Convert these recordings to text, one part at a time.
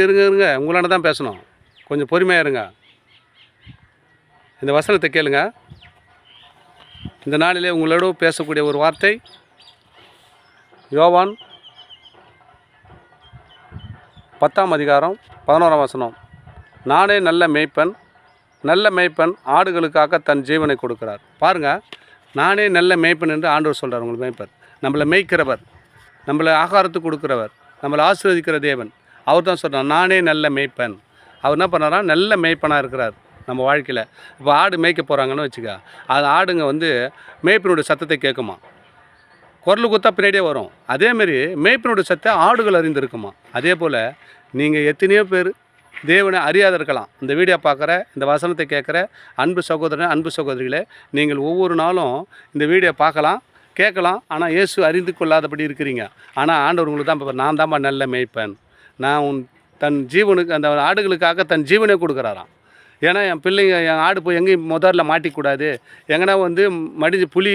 இருங்க இருங்க உங்களாண்ட தான் பேசணும், கொஞ்சம் பொறுமையாக இருங்க. இந்த வசனத்தை கேளுங்க. இந்த நாளிலே உங்களோடு பேசக்கூடிய ஒரு வார்த்தை யோவான் 10ஆம் அதிகாரம் 11ஆம் வசனம். நானே நல்ல மேய்ப்பன், நல்ல மேய்ப்பன் ஆடுகளுக்காக தன் ஜீவனை கொடுக்கிறார். பாருங்கள், நானே நல்ல மேய்ப்பன் என்று ஆண்டவர் சொல்கிறார். உங்களுக்கு மேய்ப்பர், நம்மளை மேய்க்கிறவர், நம்மளை ஆகாரத்துக்கு கொடுக்குறவர், நம்மளை ஆசீர்வதிக்கிற தேவன். அவர் தான் சொல்கிறார், நானே நல்ல மேய்ப்பன். அவர் என்ன பண்ணுறாரா, நல்ல மேய்ப்பனாக இருக்கிறார் நம்ம வாழ்க்கையில். இப்போ ஆடு மேய்க்க போகிறாங்கன்னு வச்சுக்க, அது ஆடுங்க மேய்ப்பனுடைய சத்தத்தை கேட்குமா, குரல் குத்தா பின்னாடியே வரும். அதேமாரி மேய்ப்பனுடைய சத்தை ஆடுகள் அறிந்திருக்குமா. அதே போல் நீங்கள் எத்தனையோ பேர் தேவனை அறியாத இருக்கலாம். இந்த வீடியோ பார்க்குற, இந்த வசனத்தை கேட்குற அன்பு சகோதரன், அன்பு சகோதரிகளே, நீங்கள் ஒவ்வொரு நாளும் இந்த வீடியோ பார்க்கலாம், கேட்கலாம். ஆனால் இயேசு அறிந்து கொள்ளாதபடி இருக்கிறீங்க. ஆனால் ஆண்டவர் உங்களுக்கு தான், நான் தான்ப்பா நல்ல மேய்ப்பன், நான் தன் ஜீவனுக்கு, அந்த ஆடுகளுக்காக தன் ஜீவனை கொடுக்குறாராம். ஏன்னா என் பிள்ளைங்க, என் ஆடு போய் எங்கேயும் முதல்ல மாட்டிக்கூடாது, எங்கன்னா மடிஞ்சு புலி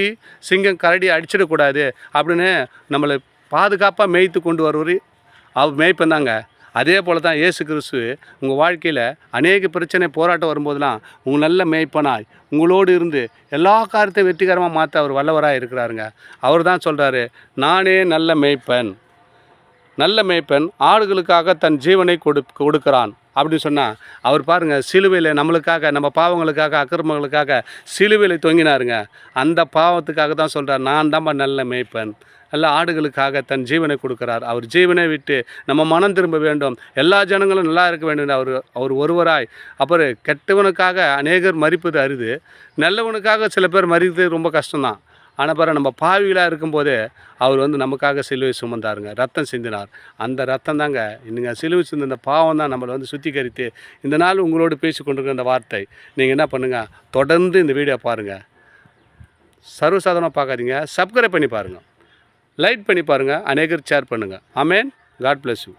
சிங்கம் கரடி அடிச்சிடக்கூடாது அப்படின்னு நம்மளை பாதுகாப்பாக மேய்த்து கொண்டு வருவர் அவர் மேய்ப்பன் தாங்க. அதே போல் தான் இயேசு கிறிஸ்து உங்கள் வாழ்க்கையில் அநேக பிரச்சனை போராட்டம் வரும்போதெல்லாம் உங்கள் நல்ல மேய்ப்பனாய் உங்களோடு இருந்து எல்லா காரியத்தையும் வெற்றிகரமாக மாற்ற அவர் வல்லவராக இருக்கிறாருங்க. அவர் தான் சொல்கிறாரு, நானே நல்ல மேய்ப்பன், நல்ல மேய்ப்பன் ஆடுகளுக்காக தன் ஜீவனை கொடுக்கிறான் அப்படின்னு சொன்னால், அவர் பாருங்கள், சிலுவையில் நம்மளுக்காக, நம்ம பாவங்களுக்காக, அக்கிரமங்களுக்காக சிலுவையில் தொங்கினாருங்க. அந்த பாவத்துக்காக தான் சொல்கிறார், நான் தான்ப்பா நல்ல மேய்ப்பன், நல்ல ஆடுகளுக்காக தன் ஜீவனை கொடுக்குறார். அவர் ஜீவனை விட்டு நம்ம மனம் திரும்ப வேண்டும், எல்லா ஜனங்களும் நல்லா இருக்க வேண்டும். அவர் ஒருவராய். அப்புறம் கெட்டவனுக்காக அநேகர் மரிப்பது அரிது, நல்லவனுக்காக சில பேர் மறிப்பது ரொம்ப கஷ்டம்தான். ஆனால் பாரு, நம்ம பாவிகளாக இருக்கும்போதே அவர் நமக்காக சிலுவை சுமந்தாருங்க, ரத்தம் சிந்தினார். அந்த ரத்தம் தாங்க நீங்கள் சிலுவை சிந்தின பாவம் தான் நம்மளை சுத்திகரித்து இந்த நாள் உங்களோடு பேசி கொண்டிருக்கிற இந்த வார்த்தை. நீங்கள் என்ன பண்ணுங்கள், தொடர்ந்து இந்த வீடியோ பாருங்கள், சர்வசாதாரணமாக பார்க்காதீங்க, சப்ஸ்கிரைப் பண்ணி பாருங்கள், லைக் பண்ணி பாருங்கள், அநேகர் ஷேர் பண்ணுங்கள். ஆமேன். God bless you.